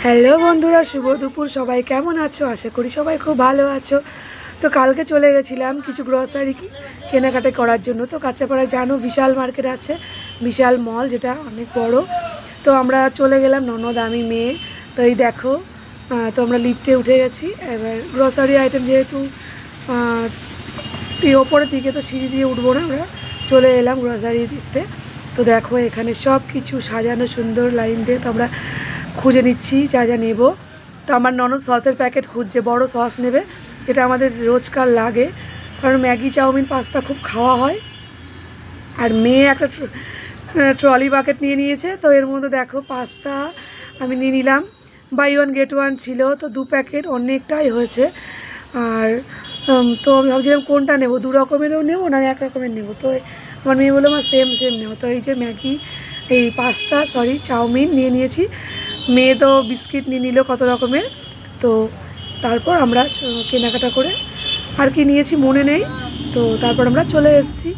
Hello বন্ধুরা, শুভ দুপুর। সবাই কেমন আছো? আশা করি সবাই খুব ভালো আছো। তো কালকে চলে গেছিলাম কিছু গ্রসারি কেনাকাটা করার জন্য। তো কাঁচাপাড়ায় জানো বিশাল মার্কেট আছে, বিশাল মল, যেটা অনেক বড়। তো আমরা চলে গেলাম, ননদ আমি মেয়ে। তো এই দেখো, তো আমরা লিফটে উঠে গেছি। এবার গ্রসারি আইটেম যেহেতু ওপরের দিকে, তো সিঁড়ি দিয়ে উঠবো না, আমরা চলে এলাম গ্রসারি দেখতে। তো দেখো এখানে সব কিছু সাজানো সুন্দর লাইন দিয়ে। তো আমরা খুঁজে নিচ্ছি যা যা নেব। তো আমার ননদ সসের প্যাকেট খুঁজছে, বড় সস নেবে, যেটা আমাদের রোজকার লাগে, কারণ ম্যাগি চাউমিন পাস্তা খুব খাওয়া হয়। আর মেয়ে একটা ট্রলি বাকেট নিয়ে নিয়েছে। তো এর মধ্যে দেখো পাস্তা আমি নিয়ে নিলাম, বাই ওয়ান গেট ওয়ান ছিল, তো 2 প্যাকেট অনেকটাই হয়েছে। আর তো আমি ভাবছিলাম কোনটা নেব, 2 রকমেরও নেবো না 1 রকমের নেবো। তো আমার মেয়ে বললো আমার সেম সেম নেবো। তো এই যে ম্যাগি, এই পাস্তা চাউমিন নিয়ে নিয়েছি। মেয়ে তো বিস্কিট নিয়ে নিল কত রকমের। তো তারপর আমরা কেনাকাটা করে আর কি নিয়েছি মনে নেই। তো তারপর আমরা চলে এসেছি।